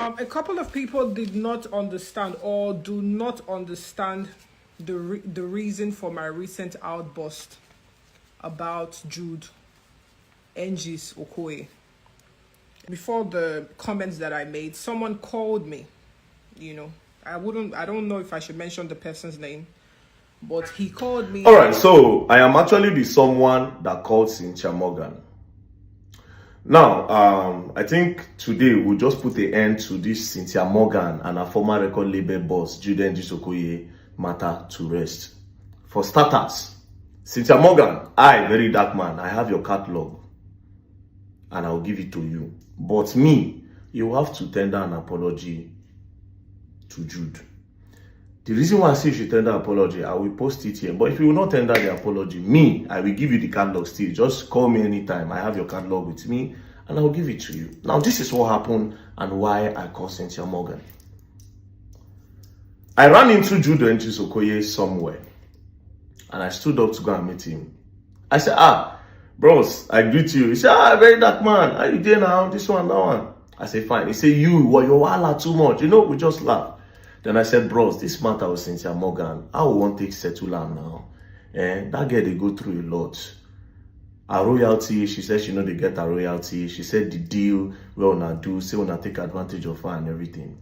A couple of people did not understand or do not understand the reason for my recent outburst about Jude Engis Okoye. Before the comments that I made, someone called me. You know, I don't know if I should mention the person's name, but he called me. All right, so I am actually the someone that called Cynthia Morgan. Now, I think today we'll just put an end to this Cynthia Morgan and her former record label boss, Jude Engis Okoye, matter to rest. For starters, Cynthia Morgan, Verydarkman, I have your catalog and I'll give it to you. But me, you have to tender an apology to Jude. The reason why I say you should tender apology, I will post it here. But if you will not tender the apology, me, I will give you the catalog still. Just call me anytime. I have your catalog with me and I'll give it to you. Now, this is what happened and why I called Cynthia Morgan. I ran into Jude Engis Okoye somewhere and I stood up to go and meet him. I said, bros, I greet you. He said, Verydarkman, how you doing now? This one, that one. I said, fine. He said, you're wala too much. You know, we just laugh. Then I said, bros, this matter with Cynthia Morgan, I want to settle her now. That girl, they go through a lot. Her royalty, she said she know they get her royalty. She said the deal we wanna do, say wanna take advantage of her and everything.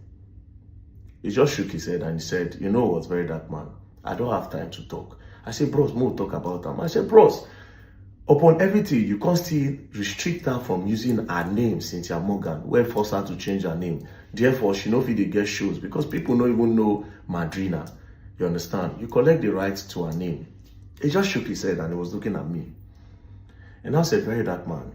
He just shook his head and he said, you know what, Verydarkman, I don't have time to talk. I said, bros, more talk about them. I said, bros, upon everything, you can't still restrict her from using her name, Cynthia Morgan, where force her to change her name. Therefore, she no fit dey get shows because people don't even know Madrina. You understand? You collect the rights to her name. He just shook his head and he was looking at me. And I said, Verydarkman,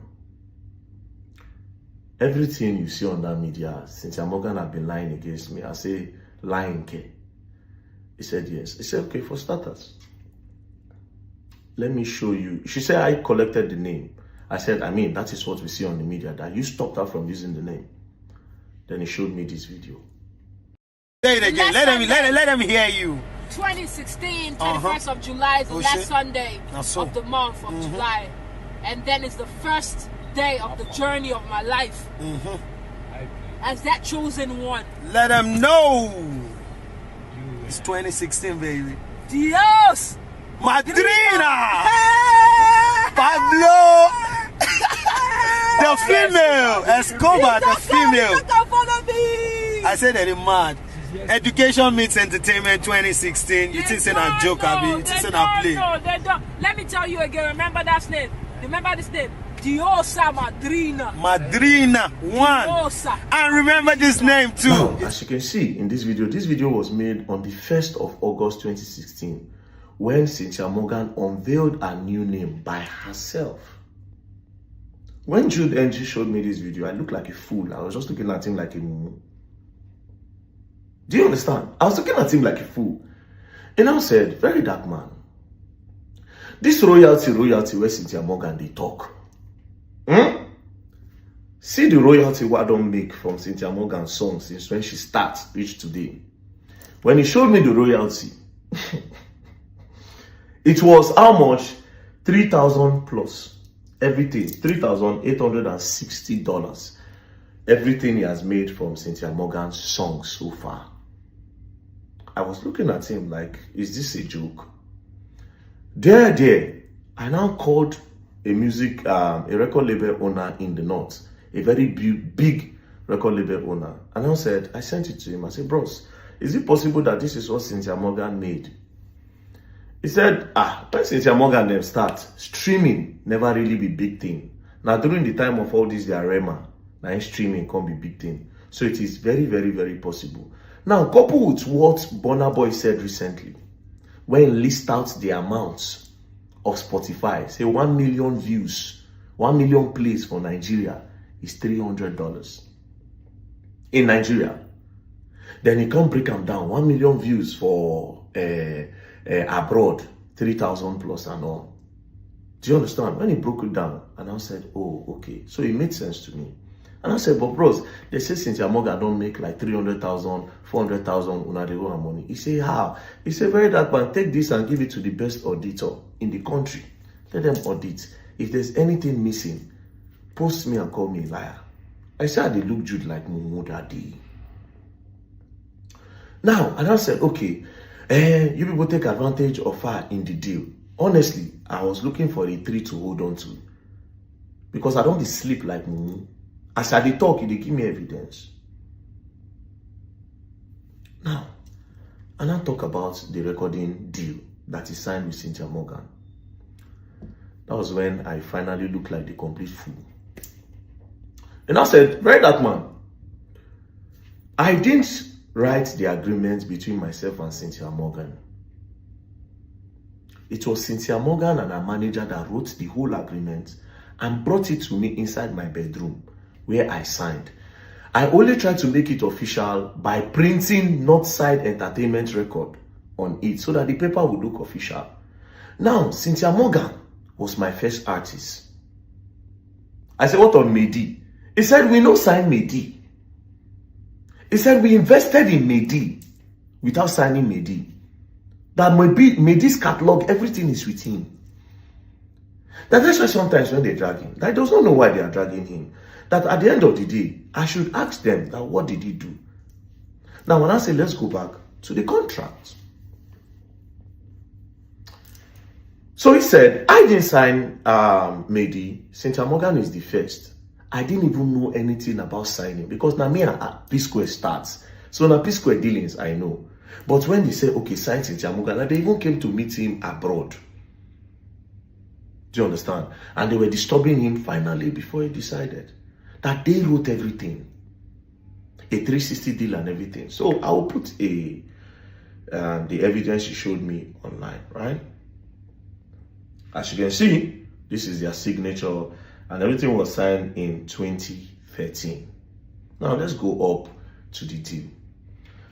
everything you see on that media, Cynthia Morgan have been lying against me. I say, lying, K. He said, yes. He said, okay, for starters, let me show you. She said, I collected the name. I said, that is what we see on the media, that you stopped her from using the name. Then he showed me this video. Say it again. Let him hear you. 2016, 21st of July is the last Sunday of the month of July. And then it's the first day of the journey of my life. As that chosen one. Let them know. It's 2016, baby. Dios! Madrina! Pablo! The female! Escobar, the female! I said that it's mad. Education meets entertainment 2016. You think it's a joke, Abi? You think it's a play? No, they don't. Let me tell you again. Remember that name. Remember this name. Diosa Madrina. Madrina, one. Diosa. And remember this name too. Now, as you can see in this video was made on the 1st of August 2016 when Cynthia Morgan unveiled a new name by herself. When Jude Engis showed me this video, I looked like a fool. I was just looking at him like a mumu. Do you understand? I was looking at him like a fool. And I said, Verydarkman, this royalty where Cynthia Morgan they talk. See the royalty what I don't make from Cynthia Morgan's song since when she starts reach today. When he showed me the royalty, it was how much? 3,000 plus. Everything. $3,860. Everything he has made from Cynthia Morgan's song so far. I was looking at him like, is this a joke? There. I now called a record label owner in the north, a very big record label owner. And I said, I sent it to him. I said, bros, is it possible that this is what Cynthia Morgan made? He said, when Cynthia Morgan them start, streaming never really be big thing. Now during the time of all this, their Rema, now streaming can't be big thing. So it is very, very, very possible. Now, coupled with what Burna Boy said recently, when he list out the amounts of Spotify, say 1 million views, 1 million plays for Nigeria is $300 in Nigeria. Then he can't break them down. 1 million views for abroad, 3,000 plus and all. Do you understand? When he broke it down, and I said, oh, okay. So it made sense to me. And I said, but bros, they say Cynthia Morgan don't make like 300,000, 400,000 when they own money. He said, how? He said, Verydarkman, take this and give it to the best auditor in the country. Let them audit. If there's anything missing, post me and call me a liar. I said, they look Jude like Mumu Daddy. Now, and I said, okay, you people take advantage of her in the deal. Honestly, I was looking for a tree to hold on to. Because I don't be sleep like me. As I dey talk, they give me evidence. Now, and I talk about the recording deal that he signed with Cynthia Morgan. That was when I finally looked like the complete fool. And I said, Verydarkman, I didn't write the agreement between myself and Cynthia Morgan. It was Cynthia Morgan and her manager that wrote the whole agreement and brought it to me inside my bedroom where I signed. I only tried to make it official by printing Northside Entertainment record on it so that the paper would look official. Now, Cynthia Morgan was my first artist. I said, what on Mehdi? He said, we no sign Mehdi. He said, we invested in Mehdi without signing Mehdi. That Mehdi's catalog, everything is with him. That's why sometimes when they drag him, that does not know why they are dragging him. That at the end of the day, I should ask them that what did he do? Now, when I say let's go back to the contract. So he said, I didn't sign Mehdi. Cynthia Morgan is the first. I didn't even know anything about signing because now me and P-Square starts. So now P-Square dealings, I know. But when they say, okay, sign Cynthia Morgan, like they even came to meet him abroad. Do you understand? And they were disturbing him finally before he decided that they wrote everything. A 360 deal and everything. So I will put the evidence he showed me online, right? As you can see, this is their signature and everything was signed in 2013. Now let's go up to the deal.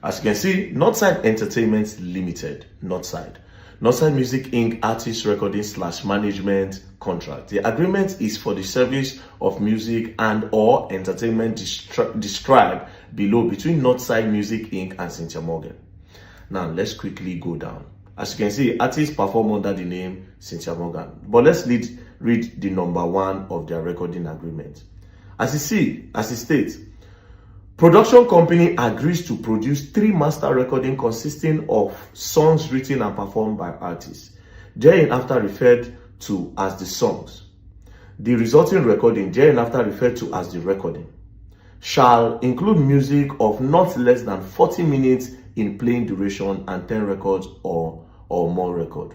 As you can see, Northside Entertainment Limited, Northside Music Inc. Artist Recording / Management Contract. The agreement is for the service of music and or entertainment described below between Northside Music Inc. and Cynthia Morgan. Now let's quickly go down. As you can see, artists perform under the name Cynthia Morgan. But let's read the number 1 of their recording agreement. As it states, production company agrees to produce 3 master recordings consisting of songs written and performed by artists, thereafter referred to as the songs. The resulting recording, thereafter referred to as the recording, shall include music of not less than 40 minutes in playing duration and 10 records or more record.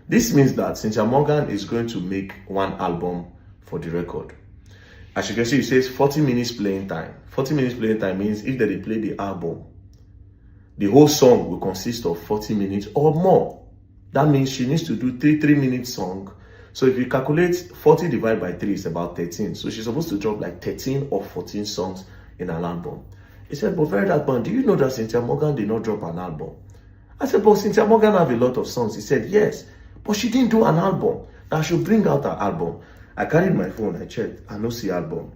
This means that Cynthia Morgan is going to make 1 album for the record. As you can see, it says 40 minutes playing time. 40 minutes playing time means if they play the album, the whole song will consist of 40 minutes or more. That means she needs to do 3-minute song. So if you calculate 40 divided by 3 is about 13. So she's supposed to drop like 13 or 14 songs in an album. He said, but Verydarkman, do you know that Cynthia Morgan did not drop an album? I said, but Cynthia Morgan have a lot of songs. He said, yes, but she didn't do an album. That I should bring out her album. I carried my phone, I checked, I don't see album.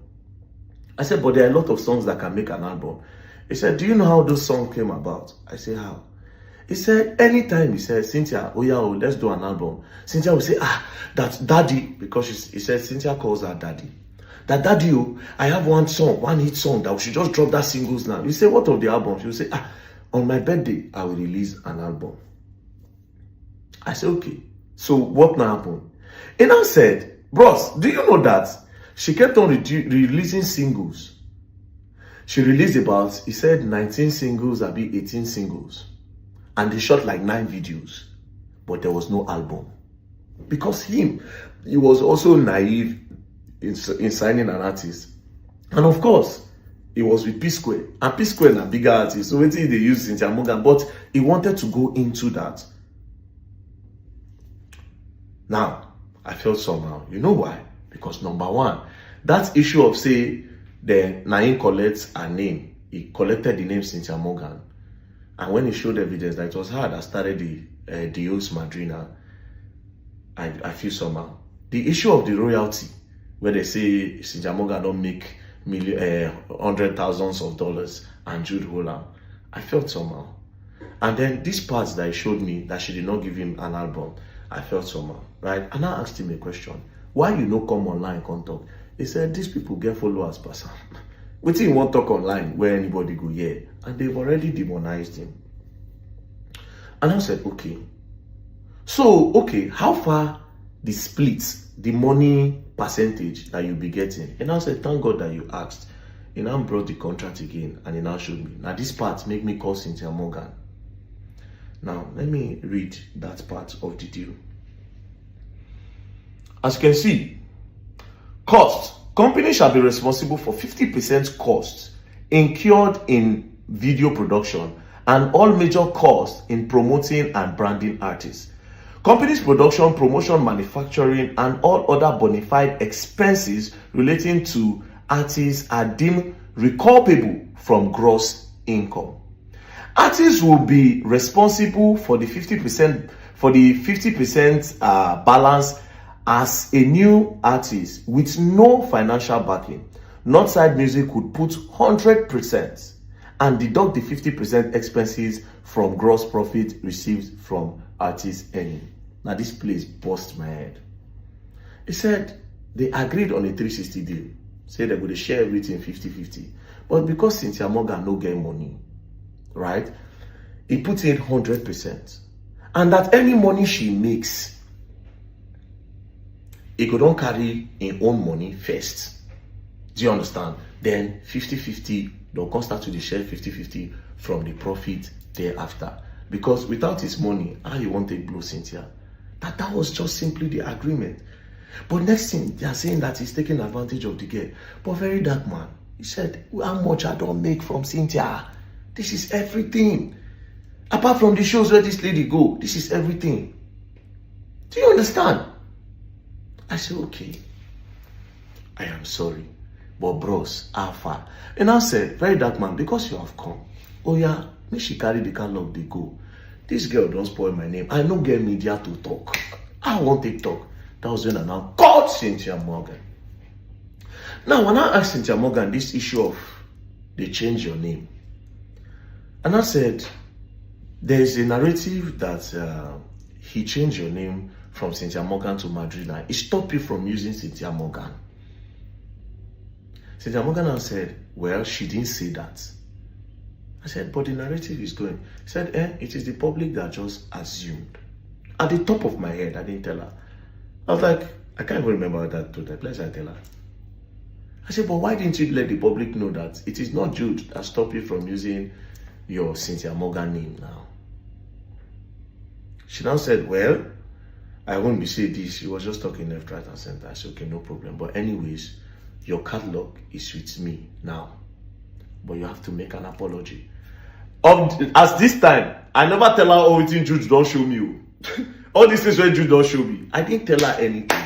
I said, but there are a lot of songs that can make an album. He said, do you know how those songs came about? I said, how? He said, anytime he said, Cynthia, oh yeah, let's do an album. Cynthia will say, that's daddy, because he said, Cynthia calls her daddy. That daddy, I have one hit song that we should just drop that singles now. You say, what of the album? She will say, on my birthday, I will release an album. I said, okay. So what now happened? He now said, bros, do you know that she kept on releasing singles? She released about, he said 19 singles, 18 singles. And they shot like 9 videos. But there was no album. Because he was also naive in signing an artist. And of course, he was with P-Square. And P-Square is a bigger artist. So wait till they use Cynthia Morgan. But he wanted to go into that. Now, I felt somehow. You know why? Because number 1, that issue of say the Naim collects a name. He collected the name Cynthia Morgan. And when he showed evidence that it was her that started the Dios Madrina, I feel somehow. The issue of the royalty, where they say Cynthia Morgan don't make $100,000s of dollars and Jude Holland, I felt somehow. And then these parts that he showed me that she did not give him an album, I felt somehow, right? And I asked him a question. Why you no come online and talk? He said, these people get followers, person. What do you want to talk online where anybody go here? And they've already demonized him. And I said, okay. So, okay, how far the split, the money percentage that you'll be getting? And I said, thank God that you asked. He now brought the contract again and he now showed me. Now this part make me call Cynthia Morgan. Now, let me read that part of the deal. As you can see, cost. Company shall be responsible for 50% costs incurred in video production and all major costs in promoting and branding artists. Company's production, promotion, manufacturing, and all other bona fide expenses relating to artists are deemed recoupable from gross income. Artists will be responsible for the 50% balance as a new artist with no financial backing. Northside Music would put 100% and deduct the 50% expenses from gross profit received from artists earning. Now this place bust my head. He said they agreed on a 360 deal. Say they're going to share everything 50-50. But because Cynthia Morgan no get money, right? He put in 100%. And that any money she makes, he could not carry his own money first. Do you understand? Then 50-50, they'll come start to share 50-50 from the profit thereafter. Because without his money, how you want to blow Cynthia? That was just simply the agreement. But next thing, they are saying that he's taking advantage of the girl. But Verydarkman, he said, how much I don't make from Cynthia? This is everything. Apart from the shows where this lady go, this is everything. Do you understand? I said, okay, I am sorry. But bros, how far? And I said, Verydarkman, because you have come, oh yeah, me she carry the catalog, they go. This girl don't spoil my name. I don't get media to talk. I want to talk. That was when I now called Cynthia Morgan. Now, when I asked Cynthia Morgan this issue of they change your name, and I said, there's a narrative that he changed your name from Cynthia Morgan to Madrina. It stopped you from using Cynthia Morgan. Cynthia Morgan said, well, she didn't say that. I said, but the narrative is going. He said, it is the public that just assumed. At the top of my head, I didn't tell her. I was like, I can't even remember that to that. Let's tell her. I said, but why didn't you let the public know that it is not Jude that stopped you from using your Cynthia Morgan name now? She now said, well, I won't be saying this. She was just talking left, right, and center. I said, okay, no problem. But anyways, your catalog is with me now. But you have to make an apology. As this time, I never tell her, oh, Jude don't show me. All these things where Jude don't show me. I didn't tell her anything.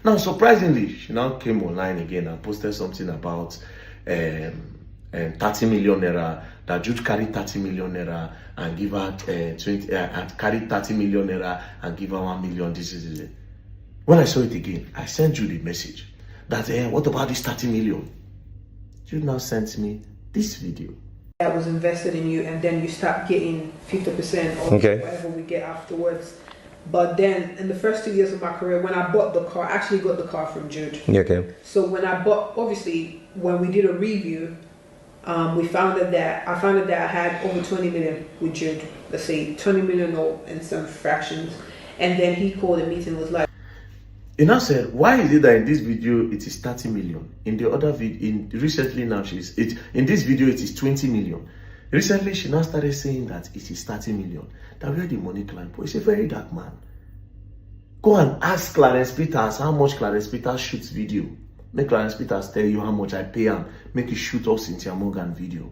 Now, surprisingly, she now came online again and posted something about 30 million naira, that Jude carried 30 million naira and give her 20 and carried 30 million naira and give her 1 million. This is it. When I saw it again, I sent Jude a message that what about this 30 million? Jude now sent me this video. That was invested in you, and then you start getting 50% of whatever we get afterwards. But then in the first 2 years of my career, when I bought the car, I actually got the car from Jude. Okay. So when I bought, obviously, when we did a review, I found out that I had over 20 million with Jude. Let's say 20 million or in some fractions. And then he called a meeting and was like, he now said, why is it that in this video it is 30 million? In the other video, recently now in this video it is 20 million. Recently she now started saying that it is 30 million. That where the money climb. It's a Verydarkman. Go and ask Clarence Peters how much Clarence Peters shoots video. Make Clarence Peters tell you how much I pay him. Make you shoot off Cynthia Morgan video.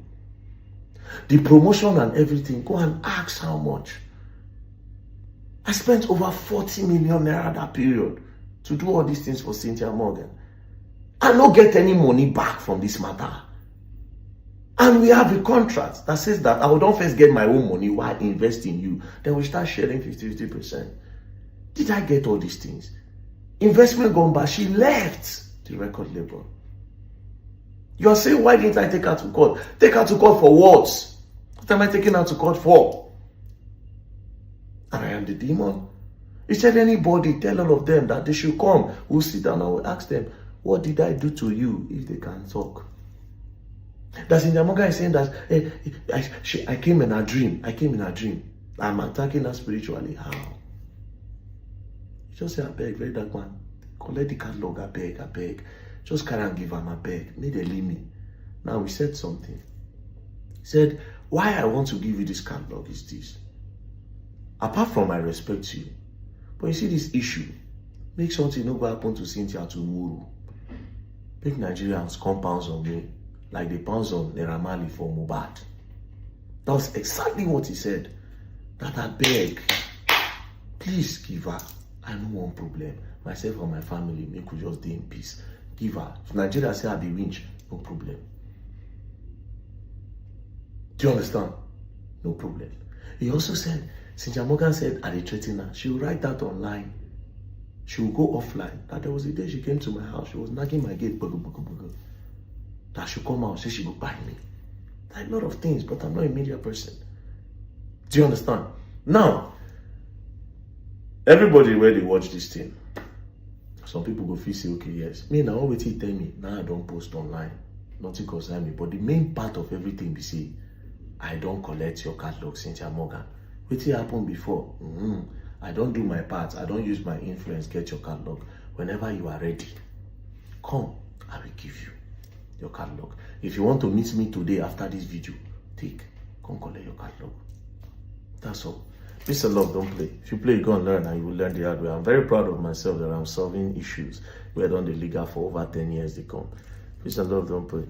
The promotion and everything, go and ask how much. I spent over 40 million naira that period to do all these things for Cynthia Morgan. I don't get any money back from this matter. And we have a contract that says that I will don't first get my own money while investing in you. Then we start sharing 50%. Did I get all these things? Investment gone back. She left the record label. You are saying, why didn't I take her to court? Take her to court for what? What am I taking her to court for? And I am the demon. He said, anybody, tell all of them that they should come. We'll sit down and we'll ask them, what did I do to you, if they can talk? That's in the Morgan is saying that I came in a dream. I came in a dream. I'm attacking her spiritually. How? You just say, I beg, Verydarkman, collect the catalog, I beg. Just carry and give am, I beg. Make them leave me. Now we said something. He said, why I want to give you this catalog is this. Apart from I respect to you, but you see this issue, make something no go happen to Cynthia tomorrow. Make Nigerians come pounds on me like they pounds on Naira Marley for Mohbad. That was exactly what he said. That I beg, please give her. I no want problem. Myself and my family, make we just stay in peace. Give her. If Nigeria say I be winch, no problem. Do you understand? No problem. He also said, Cynthia Morgan said, I threaten her. She will write that online. She will go offline. That there was a day she came to my house. She was knocking my gate. That she come out. Say she will buy me. Like a lot of things, but I'm not a media person. Do you understand? Now, everybody where they watch this thing, some people go feel say, okay, yes. Me now, what you tell me, now I don't post online. Nothing concern me. But the main part of everything be say, I don't collect your catalog, Cynthia Morgan. What happened before? I don't do my part. I don't use my influence, get your catalog. Whenever you are ready, come, I will give you your catalog. If you want to meet me today after this video, come collect your catalog. That's all. Peace and love, don't play. If you play, you go and learn, and you will learn the hard way. I'm very proud of myself that I'm solving issues. We had done the legal for over 10 years to come. Peace and love, don't play.